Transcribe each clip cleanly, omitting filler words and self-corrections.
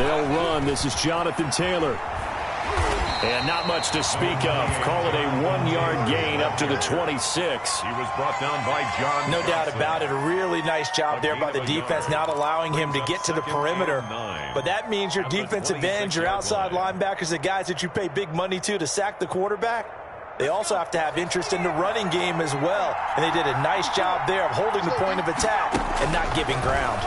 They'll run. This is Jonathan Taylor. And not much to speak of. Call it a 1-yard gain up to the 26. He was brought down by John. No doubt about it. A really nice job there by the defense, not allowing him to get to the perimeter. But that means your defensive ends, your outside linebackers, the guys that you pay big money to sack the quarterback, they also have to have interest in the running game as well. And they did a nice job there of holding the point of attack and not giving ground.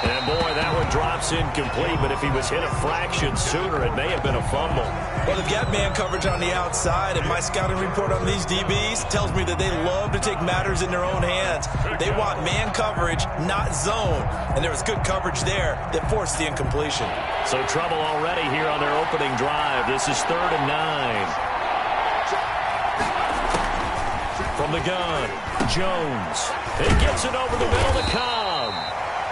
And boy, that one drops incomplete, but if he was hit a fraction sooner, it may have been a fumble. Well, they've got man coverage on the outside, and my scouting report on these DBs tells me that they love to take matters in their own hands. They want man coverage, not zone. And there was good coverage there that forced the incompletion. So trouble already here on their opening drive. This is 3rd and 9. From the gun, Jones. He gets it over the middle to Cobb.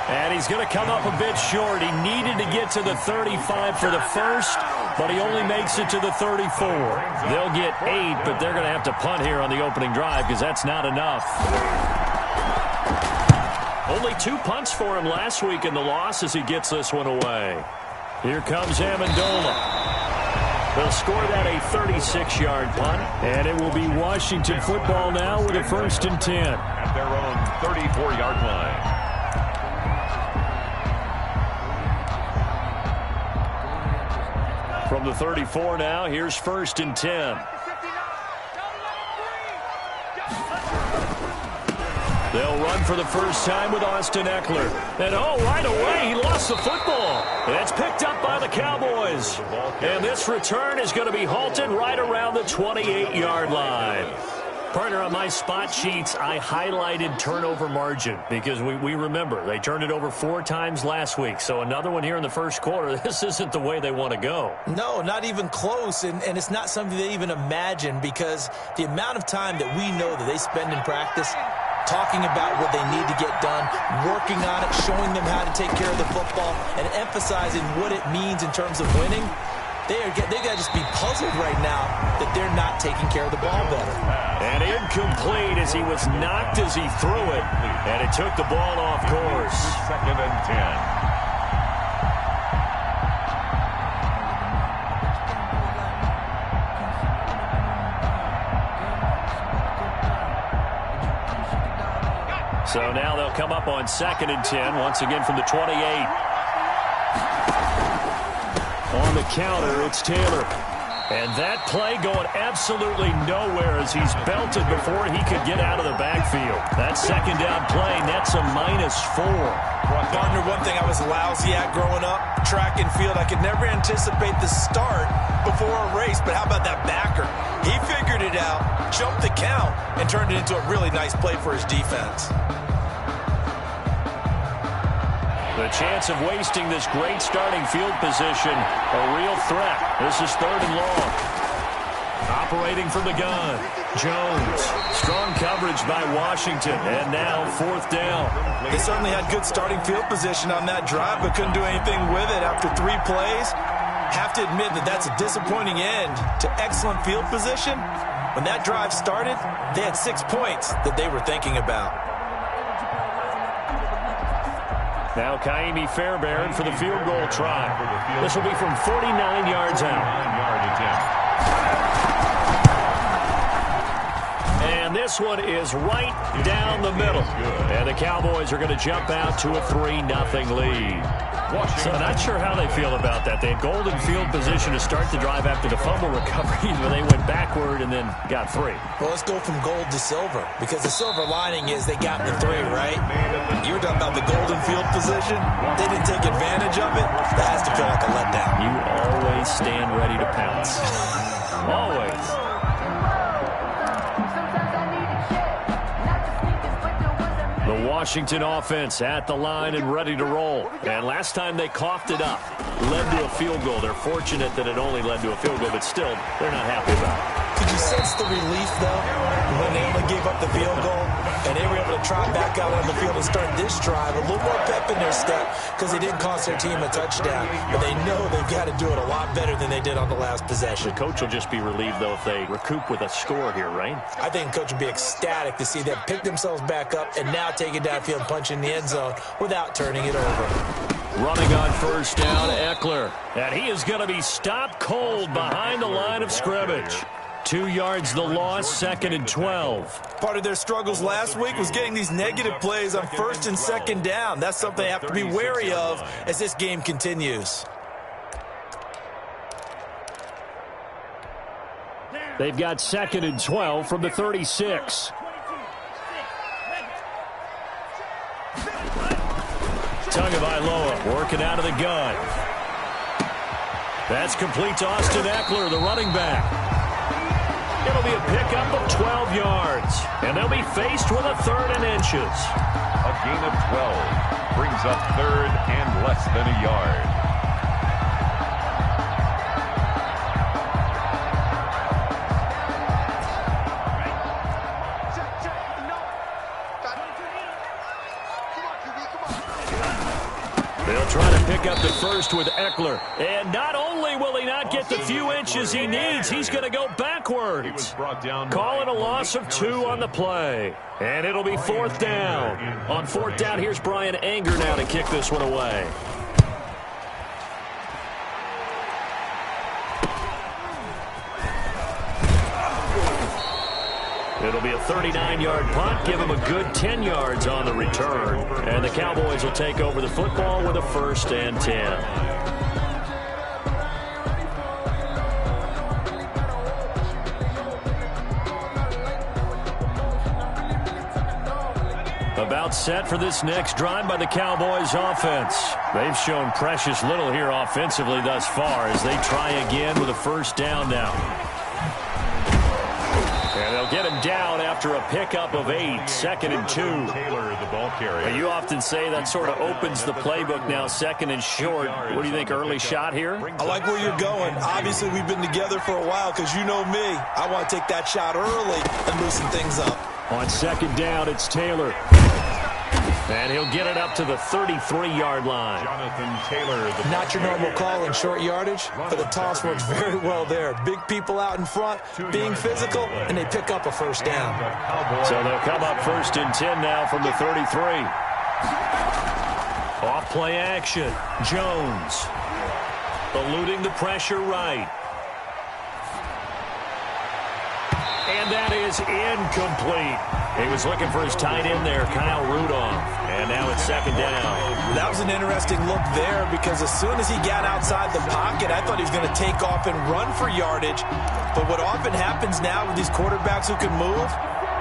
And he's going to come up a bit short. He needed to get to the 35 for the first, but he only makes it to the 34. They'll get 8, but they're going to have to punt here on the opening drive because that's not enough. Only 2 punts for him last week in the loss as he gets this one away. Here comes Amendola. They'll score that a 36-yard punt, and it will be Washington football now with a 1st and 10. At their own 34-yard line. From the 34 now, here's 1st and 10. They'll run for the first time with Austin Eckler. And right away, he lost the football. And it's picked up by the Cowboys. And this return is going to be halted right around the 28-yard line. Partner, on my spot sheets, I highlighted turnover margin because we remember they turned it over 4 times last week. So another one here in the first quarter. This isn't the way they want to go. No, not even close. And it's not something they even imagine because the amount of time that we know that they spend in practice talking about what they need to get done, working on it, showing them how to take care of the football, and emphasizing what it means in terms of winning. They got to just be puzzled right now that they're not taking care of the ball better. And incomplete as he was knocked as he threw it, and it took the ball off course. 2nd and 10. So now they'll come up on 2nd and 10, once again from the 28. On the counter, it's Taylor. And that play going absolutely nowhere as he's belted before he could get out of the backfield. That 2nd down play nets a -4. Partner, one thing I was lousy at growing up, track and field, I could never anticipate the start before a race. But how about that backer? He figured it out, jumped the count, and turned it into a really nice play for his defense. The chance of wasting this great starting field position, a real threat. This is 3rd and long. Operating from the gun, Jones. Strong coverage by Washington, and now 4th down. They certainly had good starting field position on that drive, but couldn't do anything with it after 3 plays. Have to admit that that's a disappointing end to excellent field position. When that drive started, they had 6 points that they were thinking about. Now Kaimi Fairbairn for the field goal try. This will be from 49 yards out. And this one is right down the middle. And the Cowboys are going to jump out to a 3-0 lead. So not sure how they feel about that. They had golden field position to start the drive after the fumble recovery, but they went backward and then got 3. Well, let's go from gold to silver, because the silver lining is they got the 3, right? You were talking about the golden field position. They didn't take advantage of it. That has to feel like a letdown. You always stand ready to pounce. Always. The Washington offense at the line and ready to roll. And last time they coughed it up. led to a field goal. They're fortunate that it only led to a field goal, but still, they're not happy about it. Could you sense the relief, though, when they only gave up the field goal and they were able to trot back out on the field and start this drive? A little more pep in their step because they didn't cost their team a touchdown, but they know they've got to do it a lot better than they did on the last possession. The coach will just be relieved, though, if they recoup with a score here, right? I think the coach would be ecstatic to see them pick themselves back up and now take it downfield, punch in the end zone without turning it over. Running on first down, Eckler. And he is going to be stopped cold behind the line of scrimmage. 2 yards the loss, 2nd and 12. Part of their struggles last week was getting these negative plays on 1st and 2nd down. That's something they have to be wary of as this game continues. They've got 2nd and 12 from the 36. Tagovailoa working out of the gun. That's complete to Austin Eckler, the running back. It'll be a pickup of 12 yards, and they'll be faced with a 3rd and inches. A gain of 12 brings up 3rd and less than a yard. They'll try to pick up the first with Eckler. And not only will he not get the few inches he needs, he's going to go backwards. Calling a loss of 2 on the play. And it'll be 4th down. On 4th down, here's Brian Anger now to kick this one away. It'll be a 39-yard punt, give him a good 10 yards on the return. And the Cowboys will take over the football with a 1st and 10. About set for this next drive by the Cowboys offense. They've shown precious little here offensively thus far as they try again with a 1st down now. And they'll get him down after a pickup of 8, 2nd and 2. Taylor, the ball carrier. You often say that sort of opens the playbook now, 2nd and short. What do you think, early shot here? I like where you're going. Obviously, we've been together for a while because you know me. I want to take that shot early and loosen things up. On 2nd down, it's Taylor. And he'll get it up to the 33-yard line. Jonathan Taylor. Not your normal call in short yardage, but the toss works very well there. Big people out in front, being physical, and they pick up a 1st down. So they'll come up 1st and 10 now from the 33. Off play action. Jones eluding the pressure right. And that is incomplete. He was looking for his tight end there, Kyle Rudolph. And now it's 2nd down. That was an interesting look there because as soon as he got outside the pocket, I thought he was going to take off and run for yardage. But what often happens now with these quarterbacks who can move,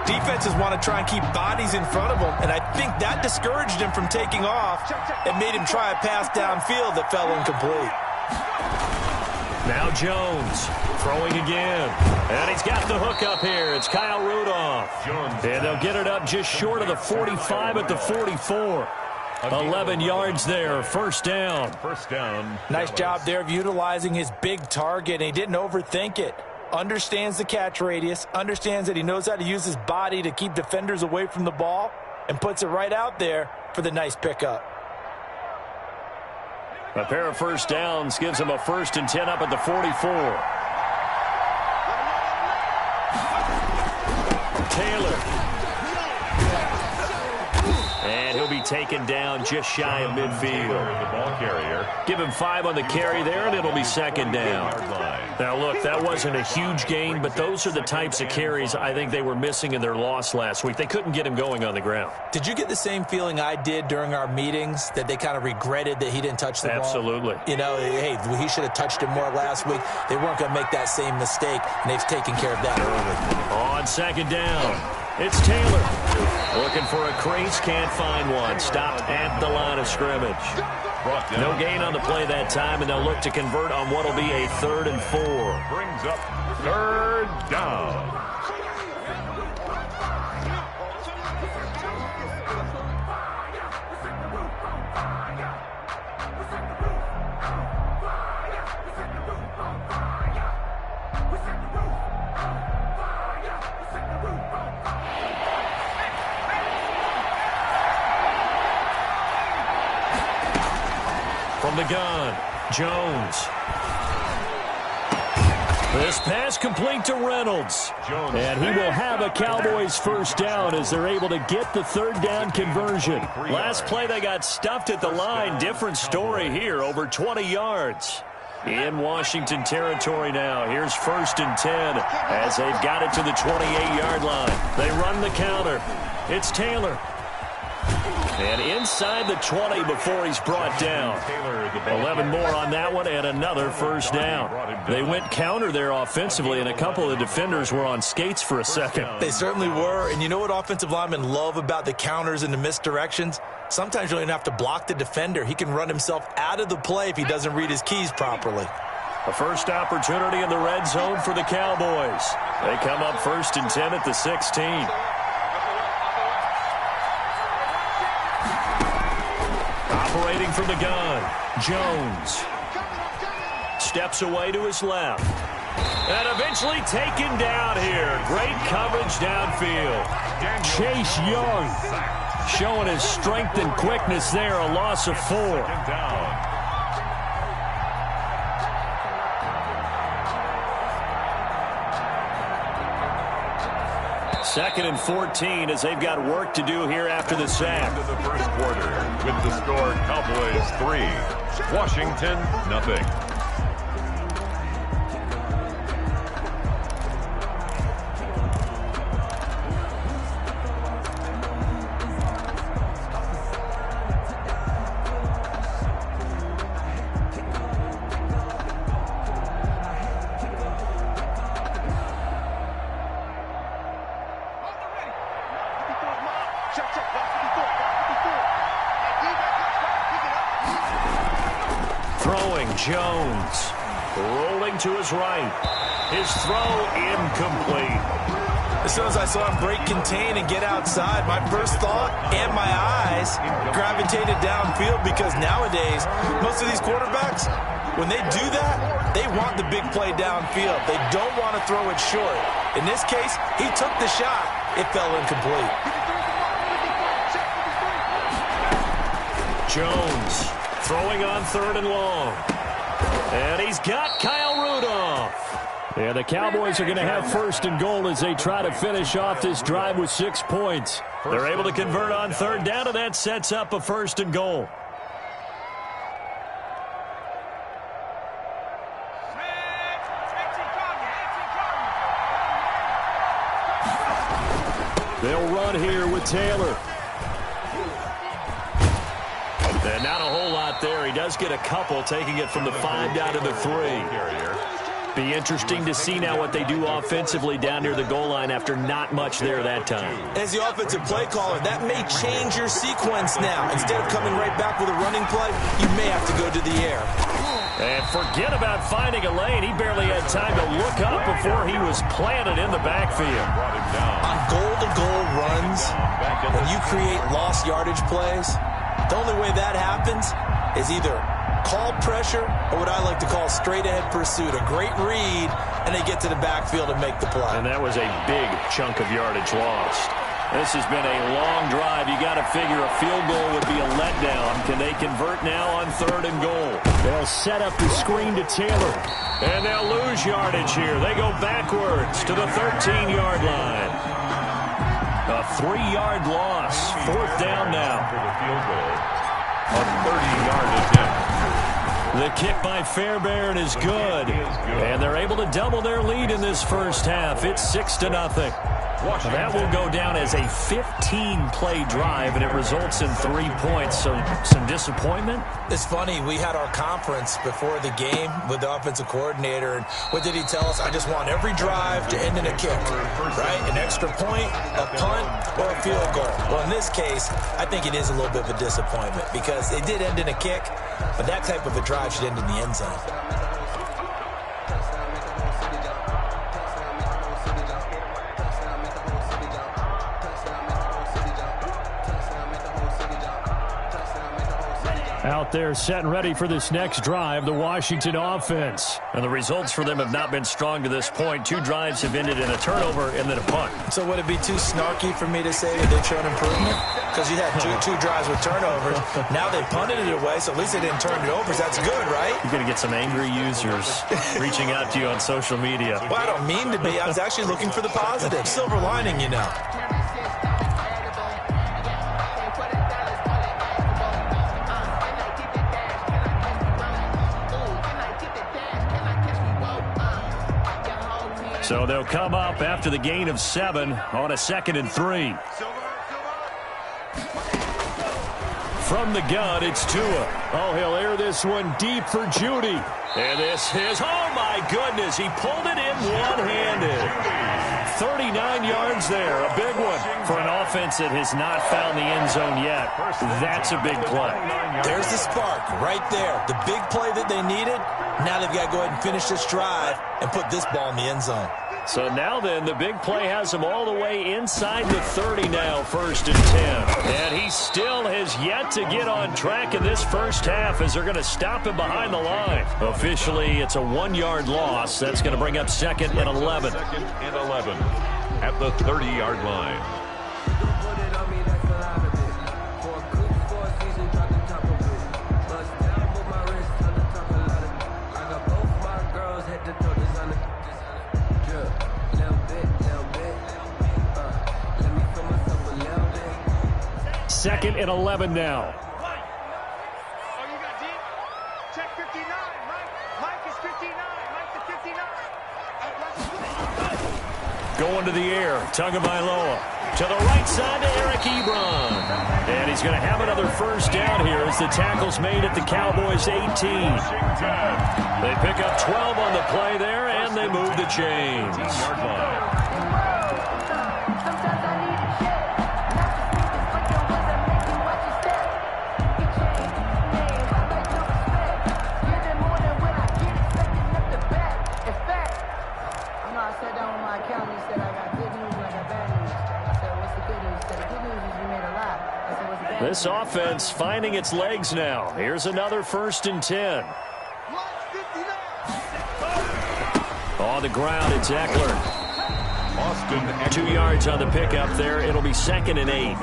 defenses want to try and keep bodies in front of them. And I think that discouraged him from taking off and made him try a pass downfield that fell incomplete. Now Jones throwing again. And he's got the hook up here. It's Kyle Rudolph. And they'll get it up just short of the 45 at the 44. 11 yards there. 1st down. 1st down. Nice job there of utilizing his big target. And he didn't overthink it. Understands the catch radius. Understands that he knows how to use his body to keep defenders away from the ball. And puts it right out there for the nice pickup. A pair of 1st downs gives him a 1st and 10 up at the 44. Taylor. And he'll be taken down just shy of midfield. The ball carrier. Give him 5 on the carry there, and it'll be 2nd down. Now, look, that wasn't a huge gain, but those are the types of carries I think they were missing in their loss last week. They couldn't get him going on the ground. Did you get the same feeling I did during our meetings, that they kind of regretted that he didn't touch the ball? Absolutely. You know, hey, he should have touched it more last week. They weren't going to make that same mistake, and they've taken care of that early. On 2nd down, it's Taylor. Looking for a crease, can't find one. Stopped at the line of scrimmage. No gain on the play that time, and they'll look to convert on what will be a 3rd and 4. Brings up 3rd down. the gun. Jones. This pass complete to Reynolds. And he will have a Cowboys first down as they're able to get the third down conversion. Last play they got stuffed at the line. Different story here, over 20 yards. In Washington territory now. Here's 1st and 10 as they've got it to the 28-yard line. They run the counter. It's Taylor. And inside the 20 before he's brought down. 11 more on that one and another first down. They went counter there offensively, and a couple of the defenders were on skates for a second. They certainly were, and you know what offensive linemen love about the counters and the misdirections? Sometimes you don't even have to block the defender. He can run himself out of the play if he doesn't read his keys properly. A first opportunity in the red zone for the Cowboys. They come up 1st and 10 at the 16. Operating from the gun, Jones. Steps away to his left. And eventually taken down here. Great coverage downfield. Chase Young showing his strength and quickness there. A loss of 4. Second and 14 as they've got work to do here after the sack. Into the first quarter with the score Cowboys 3, Washington 0. Jones rolling to his right. His throw incomplete. As soon as I saw him break contain and get outside, my first thought and my eyes gravitated downfield, because nowadays most of these quarterbacks, when they do that, they want the big play downfield. They don't want to throw it short. In this case, he took the shot. It fell incomplete. Jones throwing on 3rd and long. And he's got Kyle Rudolph. And the Cowboys are going to have 1st and goal as they try to finish off this drive with 6 points. They're able to convert on 3rd down, and that sets up a 1st and goal. They'll run here with Taylor. And not a whole lot there. He does get a couple, taking it from the 5 down to the 3. Be interesting to see now what they do offensively down near the goal line after not much there that time. As the offensive play caller, that may change your sequence now. Instead of coming right back with a running play, you may have to go to the air. And forget about finding a lane. He barely had time to look up before he was planted in the backfield. On goal-to-goal runs, when you create lost yardage plays, the only way that happens is either call pressure or what I like to call straight-ahead pursuit. A great read, and they get to the backfield and make the play. And that was a big chunk of yardage lost. This has been a long drive. You got to figure a field goal would be a letdown. Can they convert now on 3rd and goal? They'll set up the screen to Taylor. And they'll lose yardage here. They go backwards to the 13-yard line. A 3-yard loss. 4th down now. For the field goal. A 30-yard attempt. The kick by Fairbairn is good. And they're able to double their lead in this first half. It's 6-0. That will go down as a 15-play drive, and it results in 3 points. So some disappointment? It's funny. We had our conference before the game with the offensive coordinator, and what did he tell us? I just want every drive to end in a kick, right? An extra point, a punt, or a field goal. Well, in this case, I think it is a little bit of a disappointment because it did end in a kick, but that type of a drive should end in the end zone. Out there set and ready for this next drive, the Washington offense. And the results for them have not been strong to this point. 2 drives have ended in a turnover and then a punt. So would it be too snarky for me to say that they've shown improvement? Because you had two drives with turnovers. Now they punted it away, so at least they didn't turn it over. So that's good, right? You're going to get some angry users reaching out to you on social media. Well, I don't mean to be. I was actually looking for the positive. Silver lining, you know. So they'll come up after the gain of 7 on a 2nd and 3. From the gun, it's Tua. Oh, he'll air this one deep for Judy. And this is, oh my goodness, he pulled it in one-handed. 39 yards there, a big one for an offense that has not found the end zone yet. That's a big play. There's the spark right there. The big play that they needed. Now they've got to go ahead and finish this drive and put this ball in the end zone. So now then, the big play has him all the way inside the 30 now, 1st and 10. And he still has yet to get on track in this first half as they're going to stop him behind the line. Officially, it's a 1-yard loss. That's going to bring up 2nd and 11. 2nd and 11 at the 30-yard line. Second and 11 now. Oh, you got deep? Check 59. Mike is 59. Mike to 59. Going to the air. Tagovailoa to the right side to Eric Ebron. And he's going to have another first down here as the tackle's made at the Cowboys' 18. They pick up 12 on the play there, and they move the chains. This offense finding its legs now. Here's another 1st and 10. On the ground, it's Eckler. 2 yards on the pickup there. It'll be 2nd and 8.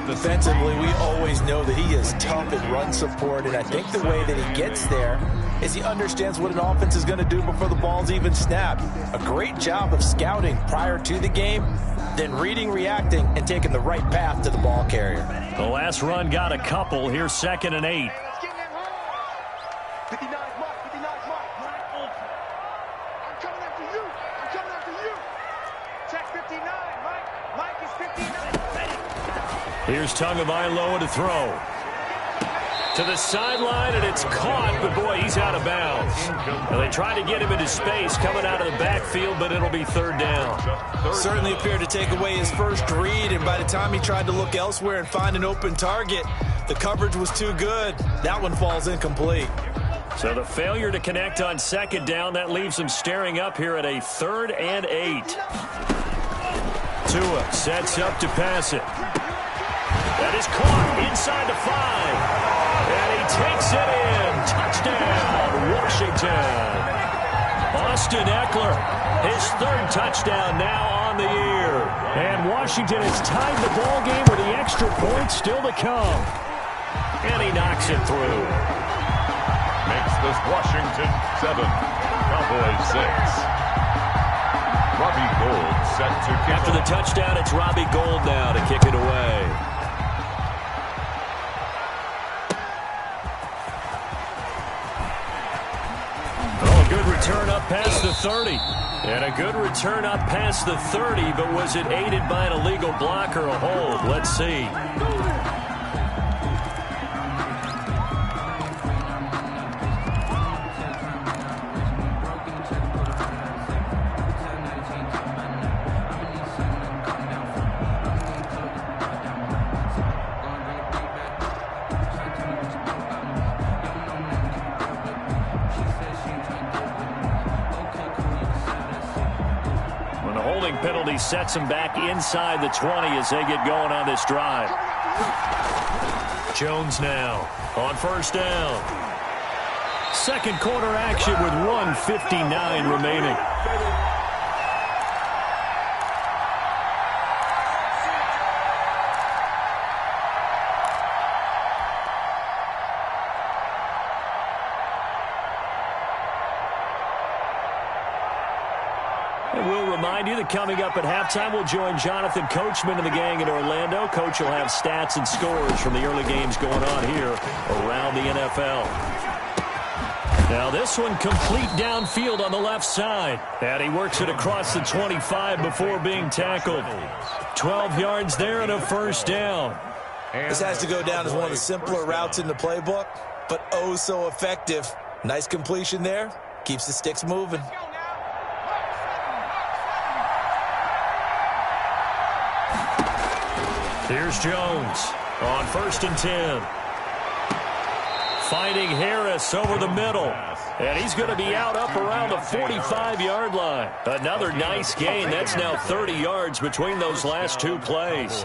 Defensively, we always know that he is tough in run support, and I think the way that he gets there is he understands what an offense is going to do before the ball's even snapped. A great job of scouting prior to the game, then reading, reacting, and taking the right path to the ball carrier. The last run got a couple. Here's 2nd and 8. 59 Mark. I'm coming after you. Check 59. Mike is 59. Here's Tagovailoa to throw. To the sideline, and it's caught, but boy, he's out of bounds. Now they try to get him into space coming out of the backfield, but it'll be 3rd down. Certainly appeared to take away his first read, and by the time he tried to look elsewhere and find an open target, the coverage was too good. That one falls incomplete. So the failure to connect on 2nd down, that leaves him staring up here at a 3rd and 8. Tua sets up to pass it. That is caught inside the 5. And he takes it in. Touchdown, Washington. Austin Eckler, his 3rd touchdown now on the year. And Washington has tied the ball game with the extra point still to come. And he knocks it through. Makes this Washington 7, Cowboys 6. Robbie Gould set to kick. After the touchdown, it's Robbie Gould now to kick it away. Good return up past the 30. And a good return up past the 30, but was it aided by an illegal block or a hold? Let's see. Penalty sets them back inside the 20 as they get going on this drive. Jones now on first down. Second quarter action with 1:59 remaining. And we'll remind you that coming up at halftime, we'll join Jonathan Coachman and the gang in Orlando. Coach will have stats and scores from the early games going on here around the NFL. Now this one complete downfield on the left side. And he works it across the 25 before being tackled. 12 yards there and a first down. This has to go down as one of the simpler routes in the playbook, but oh so effective. Nice completion there. Keeps the sticks moving. Here's Jones on 1st and 10. Fighting Harris over the middle. And he's going to be out up around the 45-yard line. Another nice gain. That's now 30 yards between those last two plays.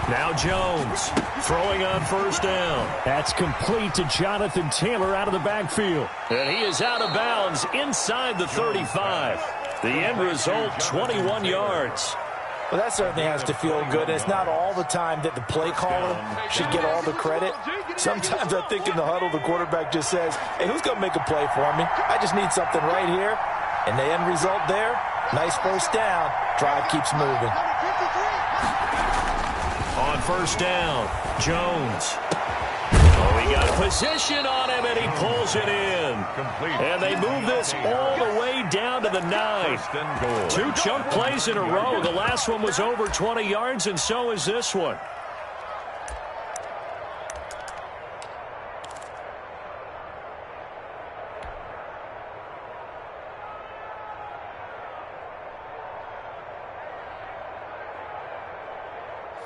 Now Jones throwing on first down. That's complete to Jonathan Taylor out of the backfield. And he is out of bounds inside the 35. The end result, 21 yards. Well, that certainly has to feel good. It's not all the time that the play caller should get all the credit. Sometimes I think in the huddle, the quarterback just says, hey, who's going to make a play for me? I just need something right here. And the end result there, nice first down. Drive keeps moving. On first down, Jones. Oh, he got position on him, and he pulls it in. And they move this all the way down to the 9. Two chunk plays in a row. The last one was over 20 yards, and so is this one.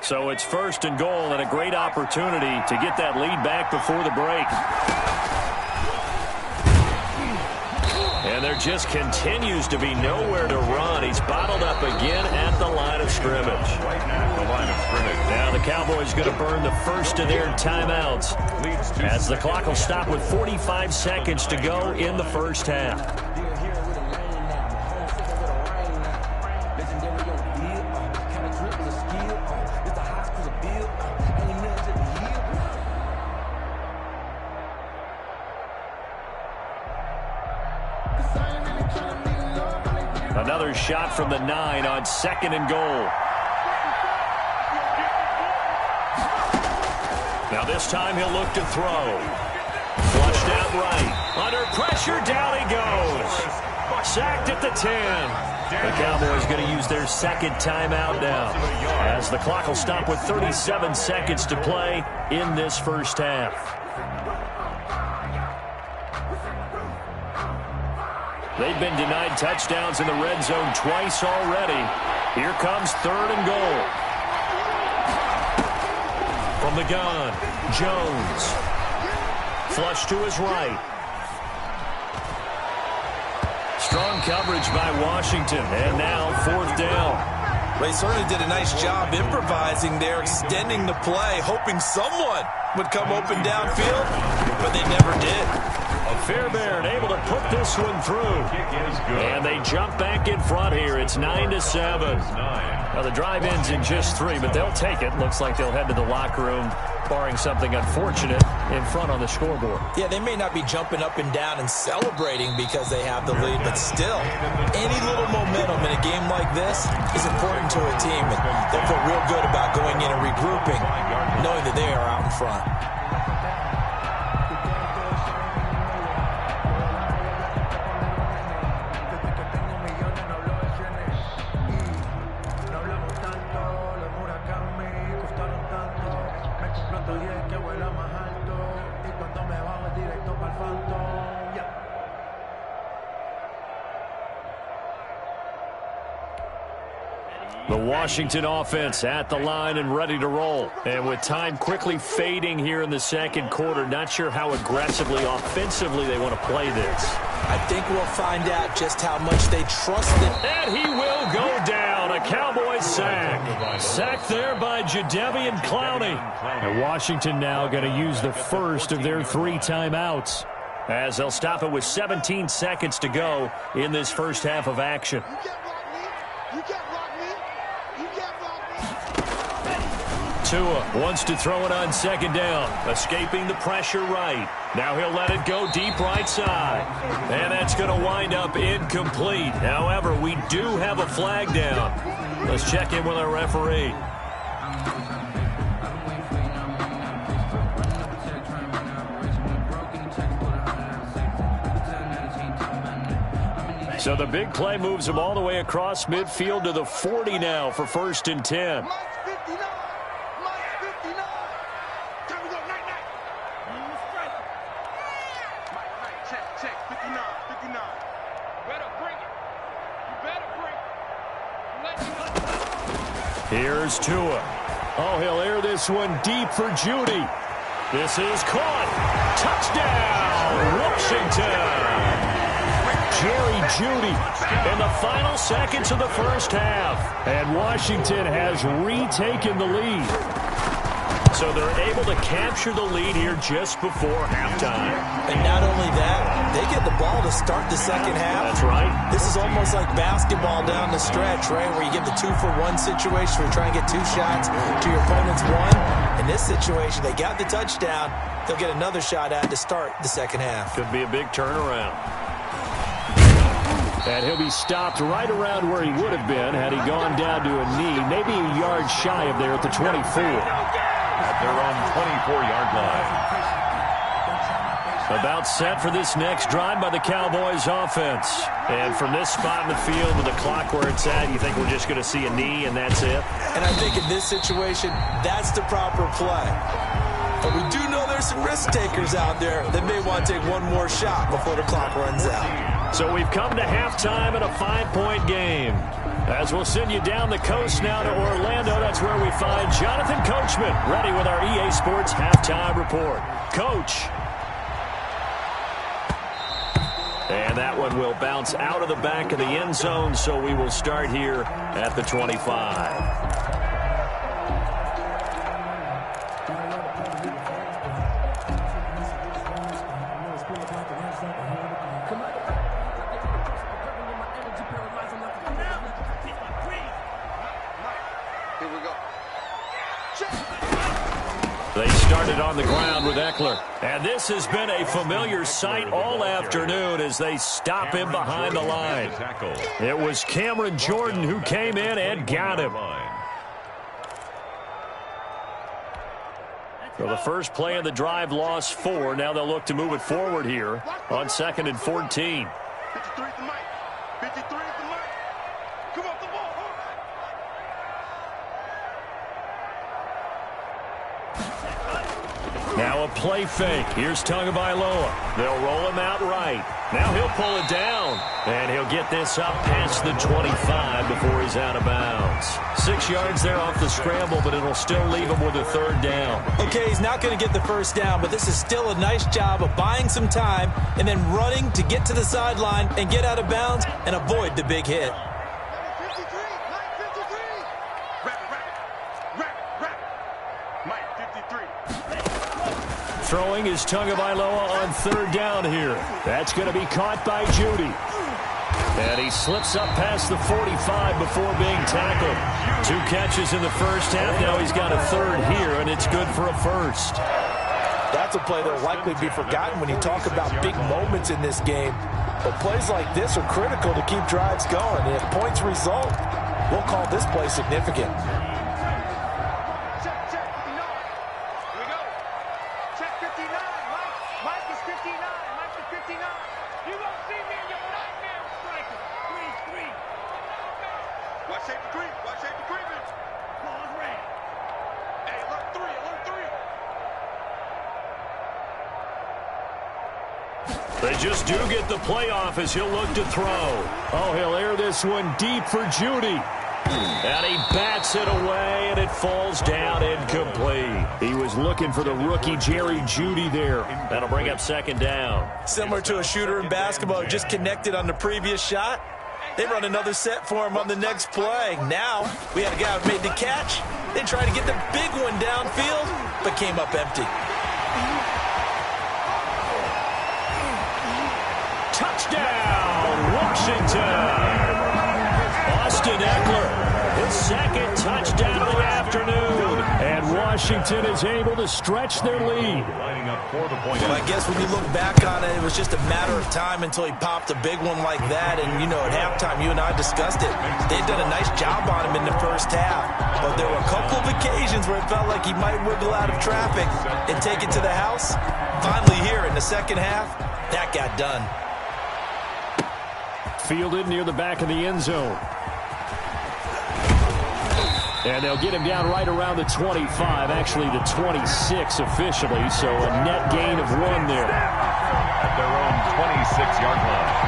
So it's 1st and goal and a great opportunity to get that lead back before the break. And there just continues to be nowhere to run. He's bottled up again at the line of scrimmage. Now the Cowboys going to burn the first of their timeouts as the clock will stop with 45 seconds to go in the first half. Another shot from the 9 on 2nd and goal. Now this time he'll look to throw. Flushed out right. Under pressure, down he goes. Sacked at the 10. The Cowboys going to use their second timeout now, as the clock will stop with 37 seconds to play in this first half. They've been denied touchdowns in the red zone twice already. Here comes 3rd and goal. From the gun, Jones. Flush to his right. Strong coverage by Washington. And now 4th down. They certainly did a nice job improvising there, extending the play, hoping someone would come open downfield, but they never did. Fairbairn able to put this one through. And they jump back in front here. It's 9-7. Now the drive ends in just 3, but they'll take it. Looks like they'll head to the locker room, barring something unfortunate in front on the scoreboard. Yeah, they may not be jumping up and down and celebrating because they have the lead, but still, any little momentum in a game like this is important to a team. And they'll feel real good about going in and regrouping, knowing that they are out in front. The Washington offense at the line and ready to roll. And with time quickly fading here in the second quarter, not sure how aggressively, offensively they want to play this. I think we'll find out just how much they trust it. And he will go down. A Cowboys sack. Sacked there by Jadeveon Clowney. And Washington now going to use the first of their 3 timeouts, as they'll stop it with 17 seconds to go in this first half of action. Tua wants to throw it on second down, escaping the pressure right. Now he'll let it go deep right side. And that's going to wind up incomplete. However, we do have a flag down. Let's check in with our referee. So the big play moves him all the way across midfield to the 40 now for 1st and 10. Here's Tua. Oh, he'll air this one deep for Judy. This is caught. Touchdown, Washington. Jerry Jeudy in the final seconds of the first half. And Washington has retaken the lead. So they're able to capture the lead here just before halftime. And not only that, they get the ball to start the second half. That's right. This is almost like basketball down the stretch, right, where you get the 2-for-1 situation where you try and get 2 shots to your opponent's 1. In this situation, they got the touchdown. They'll get another shot at to start the second half. Could be a big turnaround. And he'll be stopped right around where he would have been had he gone down to a knee, maybe a yard shy of there at the 24. At their own 24-yard line. About set for this next drive by the Cowboys offense. And from this spot in the field with the clock where it's at, you think we're just going to see a knee and that's it? And I think in this situation, that's the proper play. But we do know there's some risk takers out there that may want to take one more shot before the clock runs out. So we've come to halftime in a 5-point game. As we'll send you down the coast now to Orlando, that's where we find Jonathan Coachman, ready with our EA Sports halftime report. Coach. And that one will bounce out of the back of the end zone, so we will start here at the 25. They started on the ground with Eckler. And this has been a familiar sight all afternoon as they stop him behind the line. It was Cameron Jordan who came in and got him. So the first play of the drive lost 4. Now they'll look to move it forward here on 2nd and 14. 53 is the mic. 53 is the mic. Come off the ball. Now a play fake. Here's Tagovailoa. They'll roll him out right. Now he'll pull it down. And he'll get this up past the 25 before he's out of bounds. 6 yards there off the scramble, but it'll still leave him with a 3rd down. Okay, he's not going to get the first down, but this is still a nice job of buying some time and then running to get to the sideline and get out of bounds and avoid the big hit. Throwing is Tagovailoa on 3rd down here. That's going to be caught by Jeudy. And he slips up past the 45 before being tackled. 2 catches in the first half. Now he's got a 3rd here, and it's good for a 1st. That's a play that will likely be forgotten when you talk about big moments in this game. But plays like this are critical to keep drives going. And if points result, we'll call this play significant. They just do get the playoff as he'll look to throw. Oh, he'll air this one deep for Jeudy. And he bats it away, and it falls down incomplete. He was looking for the rookie Jerry Jeudy there. That'll bring up second down. Similar to a shooter in basketball, just connected on the previous shot. They run another set for him on the next play. Now, we had a guy who made the catch. They tried to get the big one downfield, but came up empty. Touchdown, Washington! Austin Eckler, his second touchdown of the afternoon. And Washington is able to stretch their lead. Lining up for the point. Well, I guess when you look back on it, it was just a matter of time until he popped a big one like that. And, you know, at halftime, you and I discussed it. They'd done a nice job on him in the first half. But there were a couple of occasions where it felt like he might wiggle out of traffic and take it to the house. Finally here in the second half, that got done. Fielded near the back of the end zone. And they'll get him down right around the 25, actually the 26 officially, so a net gain of 1 there. At their own 26-yard line.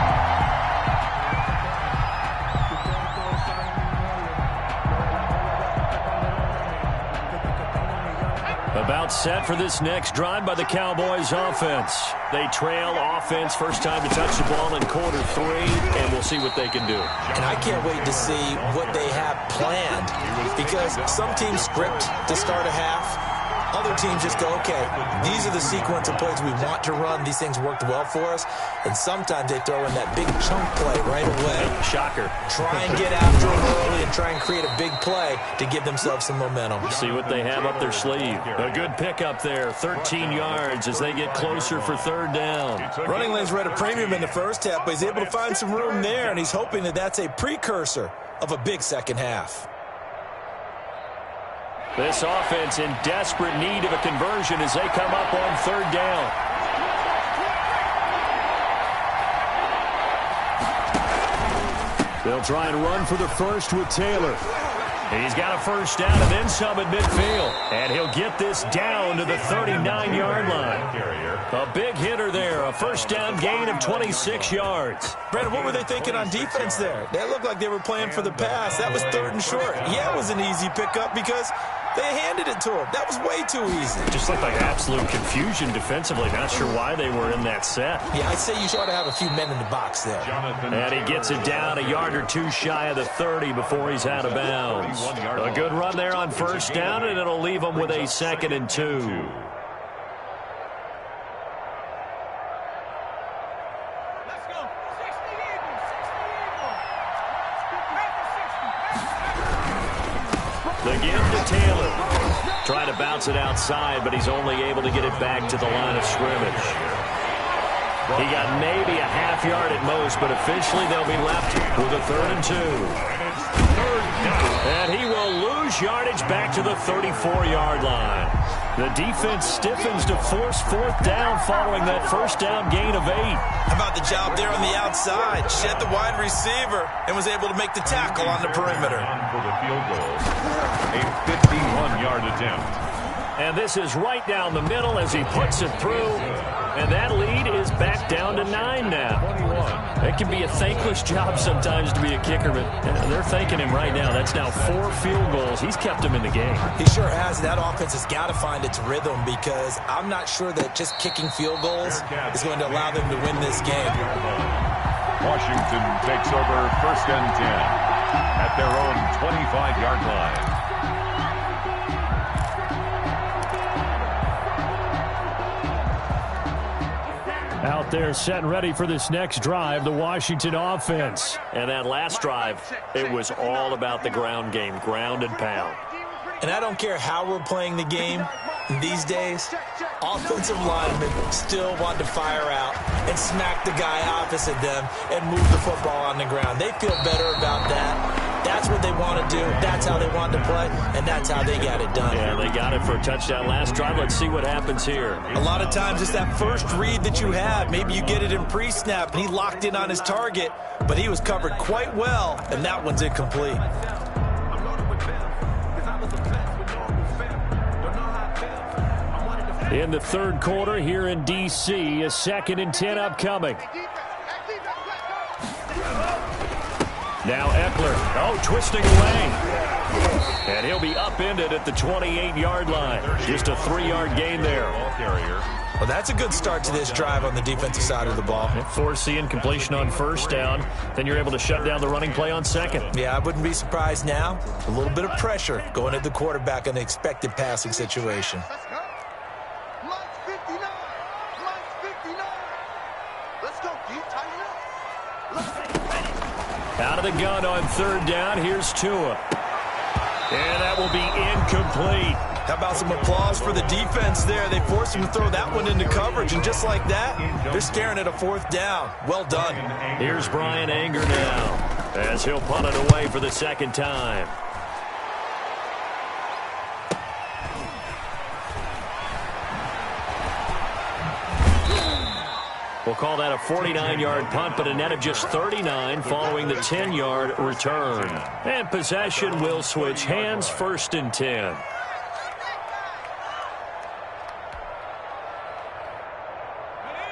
About set for this next drive by the Cowboys offense. They trail offense, first time to touch the ball in quarter 3, and we'll see what they can do. And I can't wait to see what they have planned, because some teams script to start a half. Other teams just go, okay, these are the sequence of plays we want to run. These things worked well for us. And sometimes they throw in that big chunk play right away. Shocker. Try and get after them early and try and create a big play to give themselves some momentum. See what they have up their sleeve. A good pickup there, 13 yards as they get closer for third down. Running lanes were at a premium in the first half, but he's able to find some room there, and he's hoping that that's a precursor of a big second half. This offense in desperate need of a conversion as they come up on third down. They'll try and run for the first with Taylor. He's got a first down and then some at midfield. And he'll get this down to the 39-yard line. A big hitter there, a first down gain of 26 yards. Brandon, what were they thinking on defense there? They looked like they were playing for the pass. That was third and short. Yeah, it was an easy pickup because they handed it to him. That was way too easy. Just looked like absolute confusion defensively. Not sure why they were in that set. Yeah, I'd say you ought to have a few men in the box there. And he gets it down a yard or two shy of the 30 before he's out of bounds. A good run there on first down, and it'll leave him with a 2nd and 2. The give to Taylor. Trying to bounce it outside, but he's only able to get it back to the line of scrimmage. He got maybe a half yard at most, but officially they'll be left with a 3rd and 2. And he will lose yardage back to the 34-yard line. The defense stiffens to force 4th down following that first down gain of 8. How about the job there on the outside? Shed the wide receiver and was able to make the tackle on the perimeter. For the field goal, a 51-yard attempt. And this is right down the middle as he puts it through. And that lead is back down to 9 now. It can be a thankless job sometimes to be a kicker, but they're thanking him right now. That's now 4 field goals. He's kept them in the game. He sure has. That offense has got to find its rhythm because I'm not sure that just kicking field goals is going to allow them to win this game. Washington takes over 1st and 10 at their own 25-yard line. Out there set and ready for this next drive, the Washington offense. And that last drive, it was all about the ground game, ground and pound. And I don't care how we're playing the game these days, offensive linemen still want to fire out and smack the guy opposite them and move the football on the ground. They feel better about that. That's what they want to do. That's how they want to play, and that's how they got it done. Yeah, they got it for a touchdown last drive. Let's see what happens here. A lot of times it's that first read that you have. Maybe you get it in pre-snap, and he locked in on his target, but he was covered quite well, and that one's incomplete. In the third quarter here in D.C., a 2nd and 10 upcoming. Now Eckler. Oh, twisting away. And he'll be upended at the 28-yard line. Just a 3-yard gain there. Well, that's a good start to this drive on the defensive side of the ball. Force the incompletion on first down. Then you're able to shut down the running play on second. Yeah, I wouldn't be surprised now. A little bit of pressure going at the quarterback in the expected passing situation. Let's go. Lights 59. Lights 59. Let's go, deep. Tighten up. Out of the gun on third down. Here's Tua. And that will be incomplete. How about some applause for the defense there? They forced him to throw that one into coverage, and just like that, they're staring at a fourth down. Well done. Here's Brian Anger now as he'll punt it away for the second time. We'll call that a 49-yard punt, but a net of just 39 following the 10-yard return. And possession will switch hands, 1st and 10.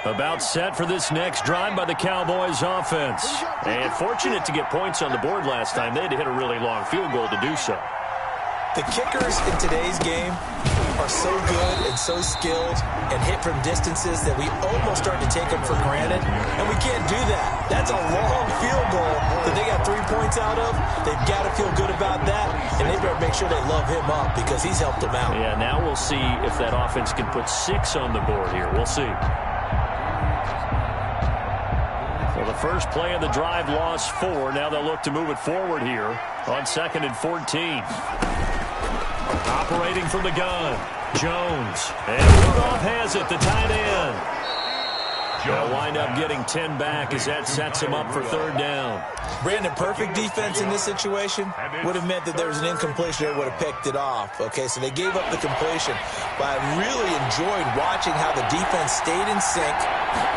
About set for this next drive by the Cowboys offense. And fortunate to get points on the board last time. They had to hit a really long field goal to do so. The kickers in today's game are so good and so skilled and hit from distances that we almost start to take them for granted, and we can't do that. That's a long field goal that they got 3 points out of. They've got to feel good about that, and they better make sure they love him up because he's helped them out. Yeah, now we'll see if that offense can put 6 on the board here. We'll see. Well, the first play of the drive lost 4. Now they'll look to move it forward here on 2nd and 14. Operating from the gun, Jones. And Rudolph has it, the tight end. They'll wind up getting 10 back as that sets him up for 3rd down. Brandon, perfect defense in this situation would have meant that there was an incompletion that would have picked it off. Okay, so they gave up the completion. But I really enjoyed watching how the defense stayed in sync,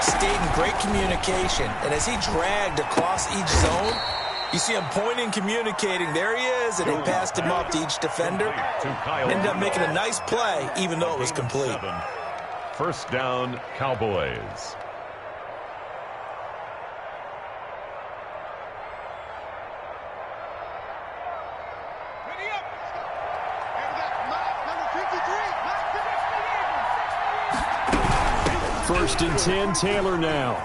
stayed in great communication. And as he dragged across each zone, you see him pointing, communicating. There he is, and they passed him up to each defender. Ended up making a nice play, even though it was complete. 1st down, Cowboys. Ready up. And we got Mike, number 53. 1st and 10, Taylor now.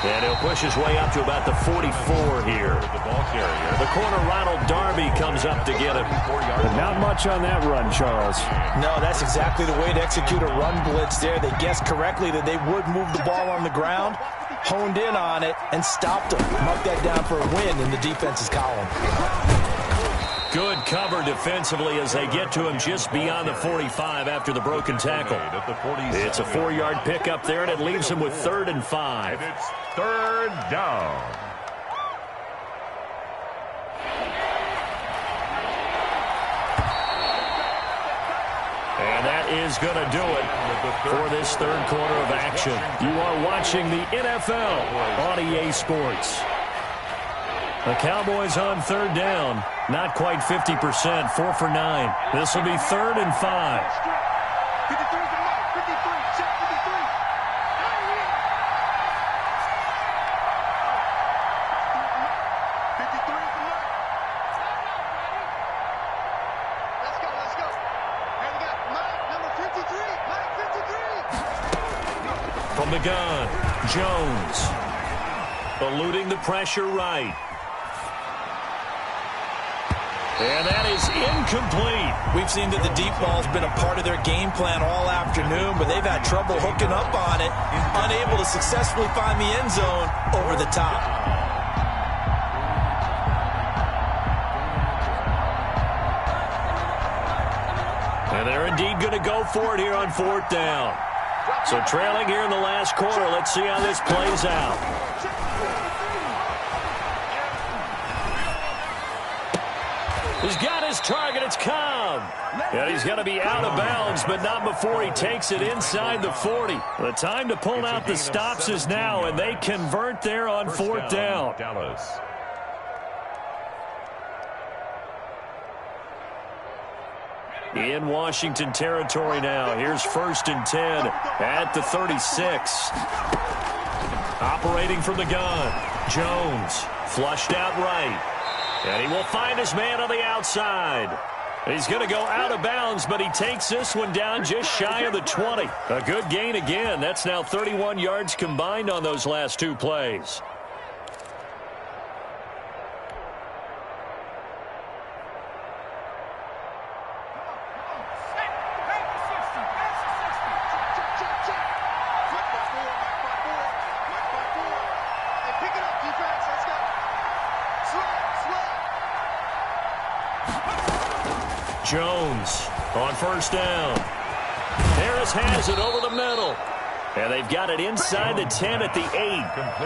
And he'll push his way up to about the 44 here. The corner, Ronald Darby, comes up to get him. But not much on that run, Charles. No, that's exactly the way to execute a run blitz there. They guessed correctly that they would move the ball on the ground, honed in on it, and stopped him. Mark that down for a win in the defense's column. Good cover defensively as they get to him just beyond the 45 after the broken tackle. It's a 4-yard pickup there, and it leaves him with 3rd and 5. And it's 3rd down. And that is going to do it for this 3rd quarter of action. You are watching the NFL on EA Sports. The Cowboys on 3rd down. Not quite 50%, 4 for 9. This will be 3rd and 5. 53 to Mike, 53, check 53. Let's go, let's go. And we got Mike, number 53. Mike, 53. From the gun, Jones. Eluding the pressure right. And that is incomplete. We've seen that the deep ball's been a part of their game plan all afternoon, but they've had trouble hooking up on it, unable to successfully find the end zone over the top. And they're indeed going to go for it here on 4th down. So trailing here in the last quarter, let's see how this plays out. He's got his target. It's Cobb. And he's going to be out of bounds, but not before he takes it inside the 40. The time to pull out the stops is now, and they convert there on 4th down. Dallas. In Washington territory now. Here's 1st and 10 at the 36. Operating from the gun, Jones flushed out right. And he will find his man on the outside. He's going to go out of bounds, but he takes this one down just shy of the 20. A good gain again. That's now 31 yards combined on those last two plays. Jones on first down. Harris has it over the middle. And they've got it inside the 10 at the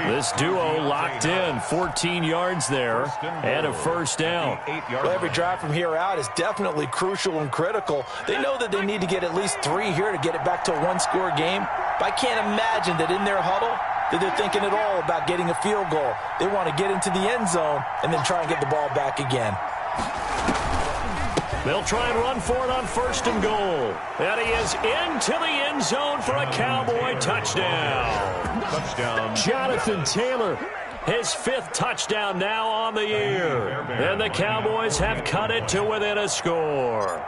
8. This duo locked in. 14 yards there and a first down. Well, every drive from here out is definitely crucial and critical. They know that they need to get at least 3 here to get it back to a one-score game. But I can't imagine that in their huddle that they're thinking at all about getting a field goal. They want to get into the end zone and then try and get the ball back again. They'll try and run for it on first and goal. And he is into the end zone for a Cowboy touchdown. Touchdown. Jonathan Taylor, his 5th touchdown now on the year. And the Cowboys have cut it to within a score.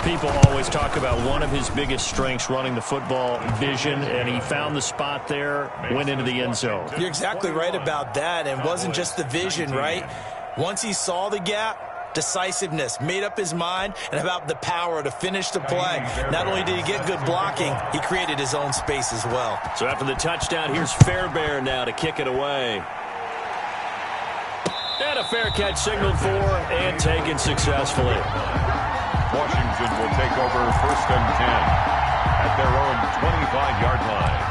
People always talk about one of his biggest strengths running the football, vision, and he found the spot there, went into the end zone. You're exactly right about that, and it wasn't just the vision, right? Once he saw the gap, decisiveness, made up his mind, and about the power to finish the play. Not only did he get good blocking, he created his own space as well. So after the touchdown, here's Fairbairn now to kick it away. And a fair catch signaled for and taken successfully. Washington will take over first and 10 at their own 25-yard line.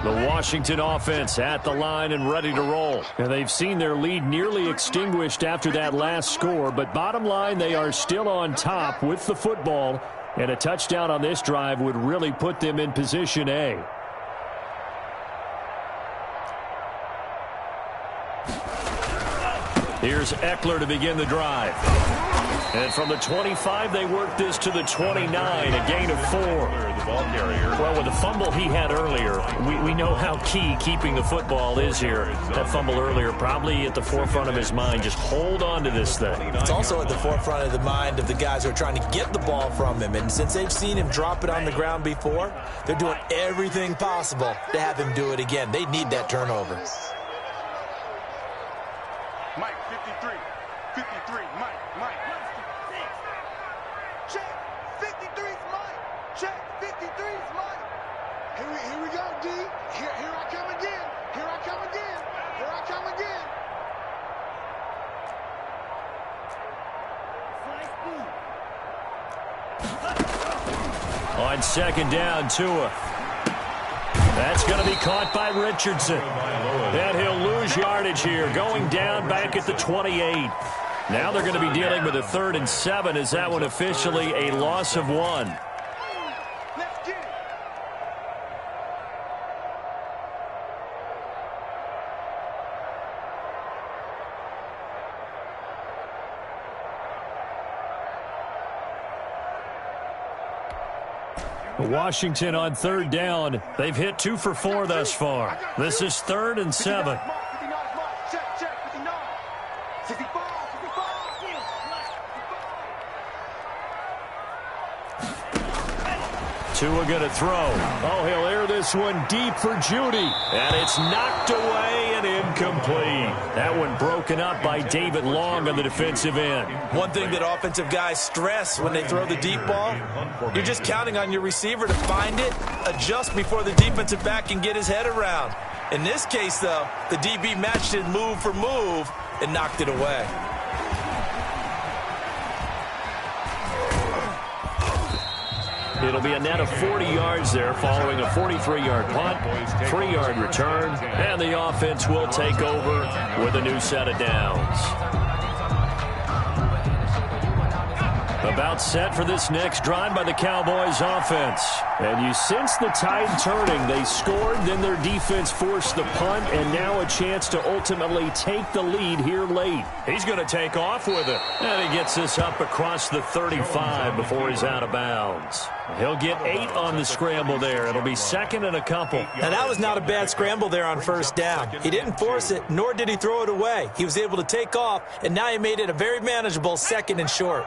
The Washington offense at the line and ready to roll. And they've seen their lead nearly extinguished after that last score, but bottom line, they are still on top with the football, and a touchdown on this drive would really put them in position A. Here's Eckler to begin the drive. And from the 25, they work this to the 29, a gain of 4. Well, with the fumble he had earlier, we know how key keeping the football is here. That fumble earlier probably at the forefront of his mind. Just hold on to this thing. It's also at the forefront of the mind of the guys who are trying to get the ball from him. And since they've seen him drop it on the ground before, they're doing everything possible to have him do it again. They need that turnover. Mike, 53. 53, Mike. Check, 53's Mike. Check, 53's Mike. Here we go, D. Here I come again. Here I come again. Here I come again. On second down, Tua. That's going to be caught by Richardson. And he'll lose yardage here, going down back at the 28. Now they're going to be dealing with a 3rd and 7. Is that one officially a loss of 1? Let's get it. Washington on 3rd down. They've hit 2 for 4 thus far. This is 3rd and 7. 59's Mike. Check, 59. 65. Tua going to throw. Oh, he'll air this one deep for Judy. And it's knocked away and incomplete. That one broken up by David Long on the defensive end. One thing that offensive guys stress when they throw the deep ball, you're just counting on your receiver to find it, adjust before the defensive back can get his head around. In this case, though, the DB matched it move for move and knocked it away. It'll be a net of 40 yards there following a 43-yard punt, 3-yard return, and the offense will take over with a new set of downs. About set for this next drive by the Cowboys offense. And you sense the tide turning. They scored, then their defense forced the punt, and now a chance to ultimately take the lead here late. He's going to take off with it. And he gets this up across the 35 before he's out of bounds. He'll get 8 on the scramble there. It'll be second and a couple. Now, that was not a bad scramble there on first down. He didn't force it, nor did he throw it away. He was able to take off, and now he made it a very manageable second and short.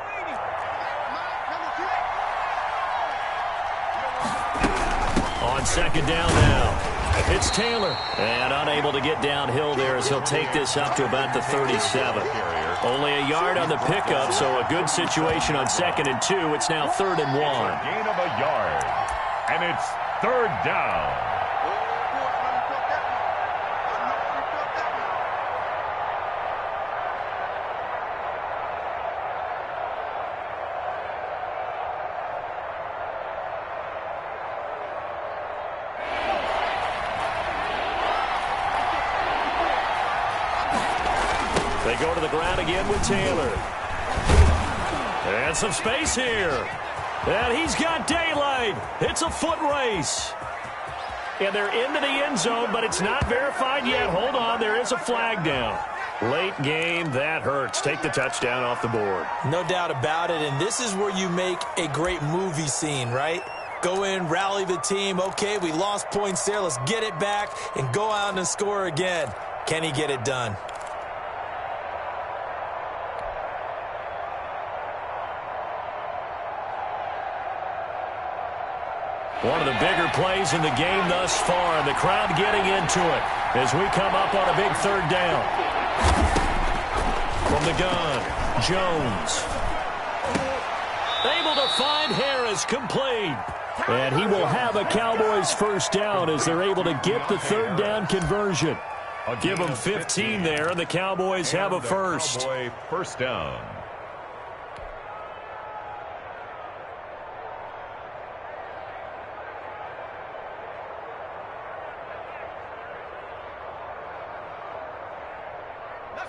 On second down now, it's Taylor. And unable to get downhill there as he'll take this up to about the 37. Only a yard on the pickup, so a good situation on second and 2. It's now 3rd and 1. Gain of a yard. And it's 3rd down. They go to the ground again with Taylor. And some space here. And he's got daylight. It's a foot race. And they're into the end zone, but it's not verified yet. Hold on, there is a flag down. Late game, that hurts. Take the touchdown off the board. No doubt about it, and this is where you make a great movie scene, right? Go in, rally the team. Okay, we lost points there. Let's get it back and go out and score again. Can he get it done? One of the bigger plays in the game thus far. The crowd getting into it as we come up on a big 3rd down. From the gun, Jones. Able to find Harris, complete. And he will have a Cowboys first down as they're able to get the 3rd down conversion. I'll give them 15 there, and the Cowboys have a first. First down.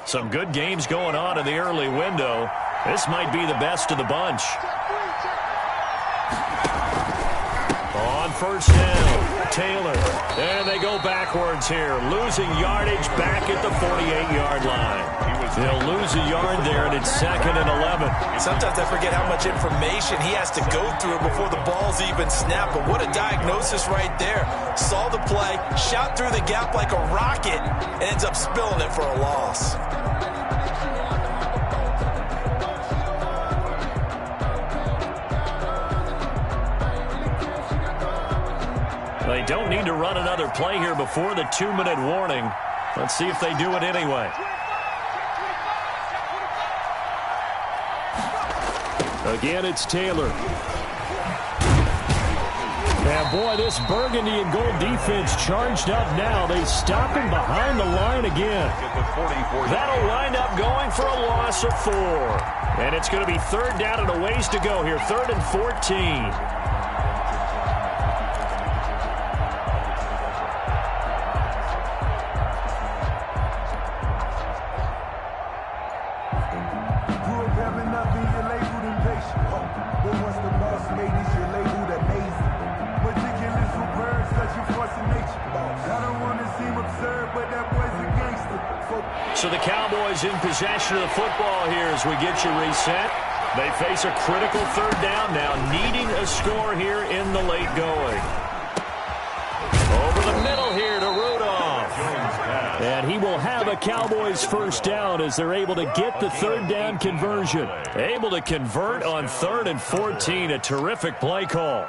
Some good games going on in the early window. This might be the best of the bunch. On first down, Taylor. And they go backwards here, losing yardage back at the 48-yard line. They'll lose a yard there, and it's 2nd and 11. Sometimes I forget how much information he has to go through before the ball's even snapped. But what a diagnosis right there. Saw the play, shot through the gap like a rocket, and ends up spilling it for a loss. They don't need to run another play here before the 2-minute warning. Let's see if they do it anyway. Again, it's Taylor. And boy, this burgundy and gold defense charged up now. They stop him behind the line again. That'll wind up going for a loss of 4. And it's going to be 3rd down and a ways to go here. 3rd and 14. So the Cowboys in possession of the football here as we get you reset. They face a critical 3rd down now, needing a score here in the late going. Over the middle here to Rudolph. And he will have a Cowboys first down as they're able to get the 3rd down conversion. Able to convert on 3rd and 14, a terrific play call.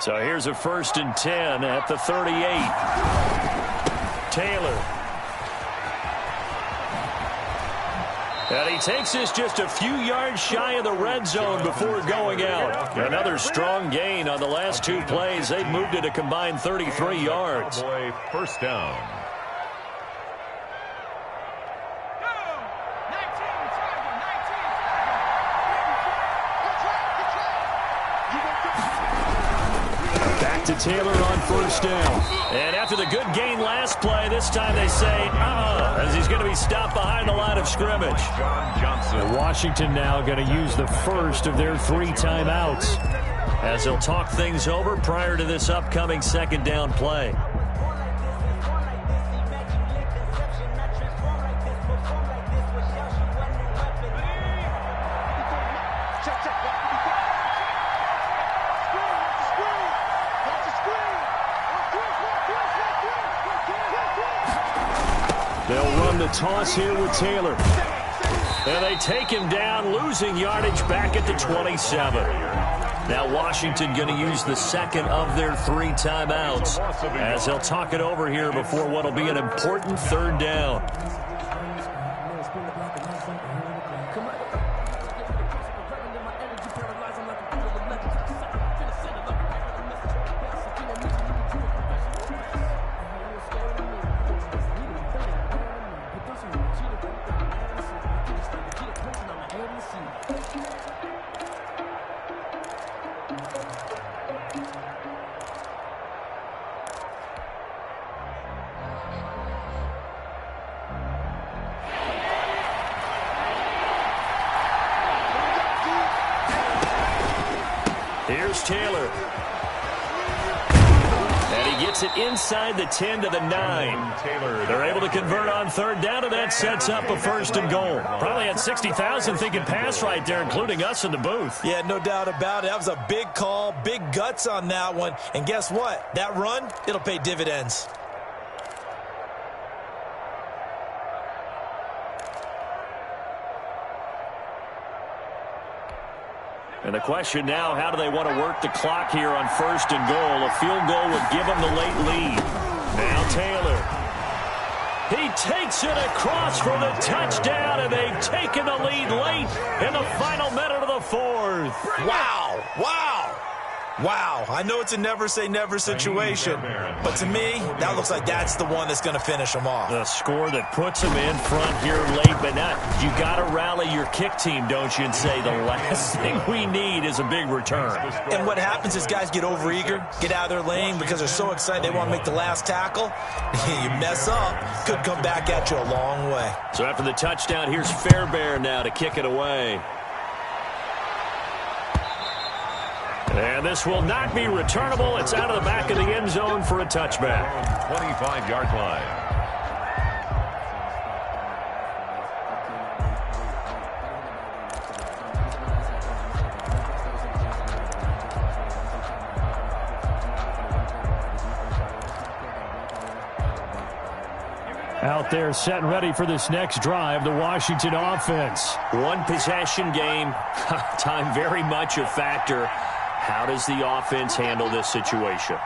So here's a 1st and 10 at the 38. Taylor. And he takes this just a few yards shy of the red zone before going out. Another strong gain on the last 2 plays. They've moved it a combined 33 yards. First down. back to Taylor on first down. And after the good gain last play, this time they say, as he's going to be stopped behind the line of scrimmage. And Washington now going to use the first of their 3 timeouts as they'll talk things over prior to this upcoming second down play. They'll run the toss here with Taylor. And they take him down, losing yardage back at the 27. Now Washington going to use the second of their 3 timeouts as they'll talk it over here before what will be an important third down. Here's Taylor. And he gets it inside the 10 to the 9. They're able to convert on third down, and that sets up a first and goal. Probably had 60,000 thinking pass right there, including us in the booth. Yeah, no doubt about it. That was a big call, big guts on that one. And guess what? That run, it'll pay dividends. And the question now, how do they want to work the clock here on first and goal? A field goal would give them the late lead. Now Taylor. He takes it across for the touchdown, and they've taken the lead late in the final minute of the 4th. Wow. Wow. Wow. I know it's a never-say-never situation, but to me, that looks like that's the one that's going to finish them off. The score that puts them in front here late, but not. You got to rally your kick team, don't you, and say the last thing we need is a big return. And what happens is guys get overeager, get out of their lane because they're so excited they want to make the last tackle. You mess up, could come back at you a long way. So after the touchdown, here's Fairbairn now to kick it away. And this will not be returnable. It's out of the back of the end zone for a touchback. 25-yard line. Out there set and ready for this next drive, the Washington offense. One possession game, time very much a factor. How does the offense handle this situation?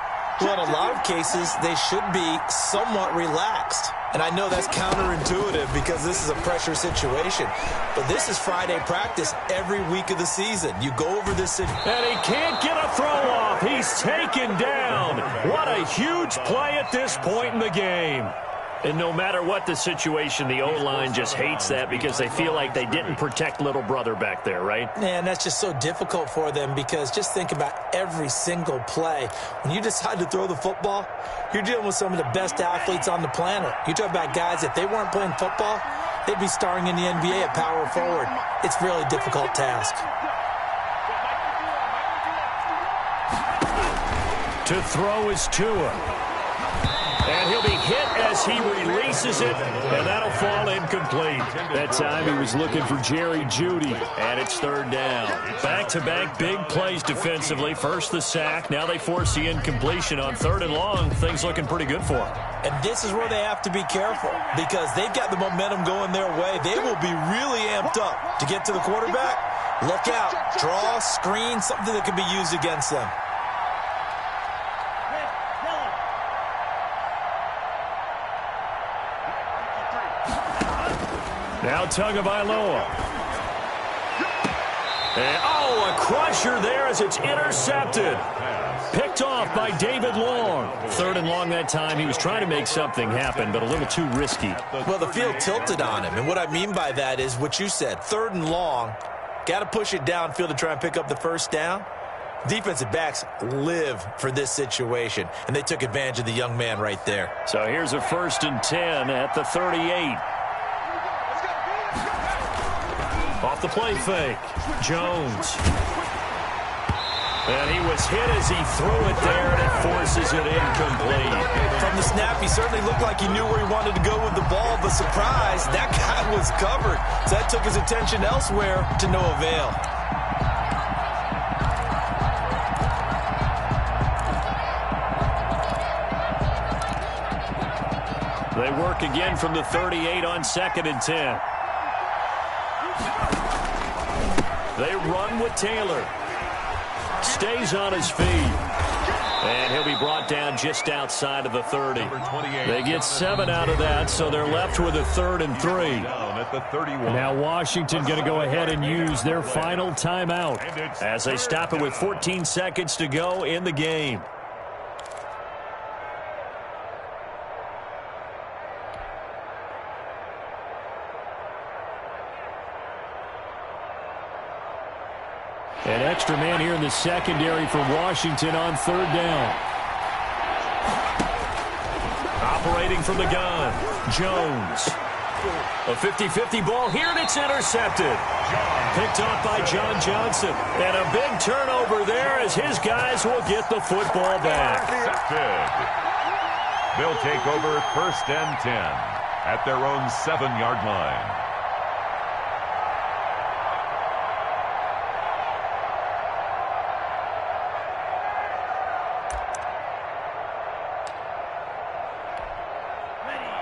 Well, in a lot of cases, they should be somewhat relaxed. And I know that's counterintuitive because this is a pressure situation. But this is Friday practice every week of the season. You go over this. And he can't get a throw off. He's taken down. What a huge play at this point in the game. And no matter what the situation, the O-line just hates that because they feel like they didn't protect little brother back there, right? Man, that's just so difficult for them because just think about every single play. When you decide to throw the football, you're dealing with some of the best athletes on the planet. You talk about guys, if they weren't playing football, they'd be starring in the NBA at power forward. It's a really difficult task. To throw is Tua. And he'll be hit as he releases it, and that'll fall incomplete. That time he was looking for Jerry Jeudy, and it's third down. Back-to-back big plays defensively. First the sack, now they force the incompletion on third and long. Things looking pretty good for them. And this is where they have to be careful because they've got the momentum going their way. They will be really amped up to get to the quarterback. Look out, draw, screen, something that can be used against them. Now Tagovailoa. And, a crusher there as it's intercepted. Picked off by David Long. Third and long that time. He was trying to make something happen, but a little too risky. Well, the field tilted on him, and what I mean by that is what you said. Third and long, got to push it downfield to try and pick up the first down. Defensive backs live for this situation, and they took advantage of the young man right there. So here's a 1st and 10 at the 38. Off the play fake. Jones. And he was hit as he threw it there, and it forces it incomplete. From the snap, he certainly looked like he knew where he wanted to go with the ball, but surprise, that guy was covered. So that took his attention elsewhere to no avail. They work again from the 38 on 2nd and 10. They run with Taylor. Stays on his feet. And he'll be brought down just outside of the 30. They get 7 out of that, so they're left with a 3rd and 3. Now Washington going to go ahead and use their final timeout as they stop it with 14 seconds to go in the game. An extra man here in the secondary for Washington on 3rd down. Operating from the gun, Jones. A 50-50 ball here, and it's intercepted. Picked off by John Johnson. And a big turnover there as his guys will get the football back. They'll take over 1st and 10 at their own 7-yard line.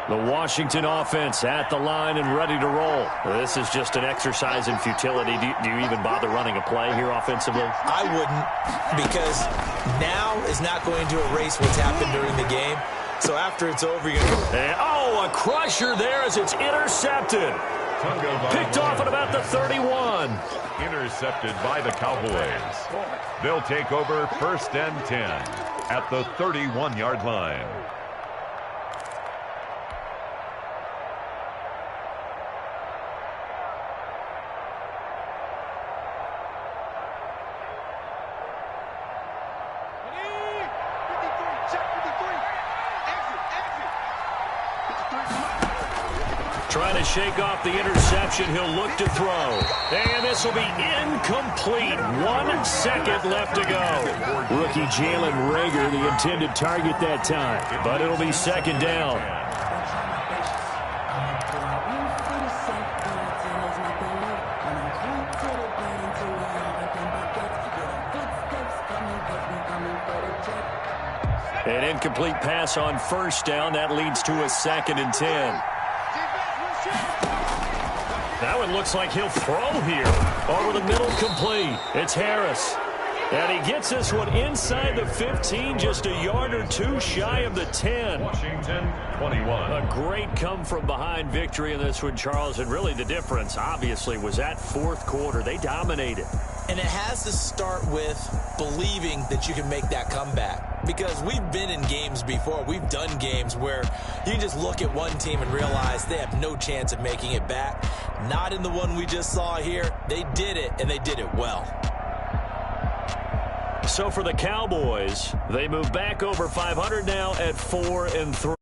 The Washington offense at the line and ready to roll. This is just an exercise in futility. Do you even bother running a play here offensively? I wouldn't, because now is not going to erase what's happened during the game. So after it's over, you're going to... Oh, a crusher there as it's intercepted. Picked off at about the 31. Intercepted by the Cowboys. They'll take over 1st and 10 at the 31-yard line. Trying to shake off the interception. He'll look to throw. And this will be incomplete. 1 second left to go. Rookie Jalen Reagor, the intended target that time. But it'll be 2nd down. An incomplete pass on 1st down. That leads to a 2nd and 10. That one looks like he'll throw here. Over the middle, complete. It's Harris. And he gets this one inside the 15, just a yard or 2 shy of the 10. Washington, 21. A great come-from-behind victory in this one, Charles. And really the difference, obviously, was that 4th quarter. They dominated. And it has to start with believing that you can make that comeback. Because we've been in games before. We've done games where you can just look at one team and realize they have no chance of making it back. Not in the one we just saw here. They did it, and they did it well. So for the Cowboys, they move back over 500 now at 4-3.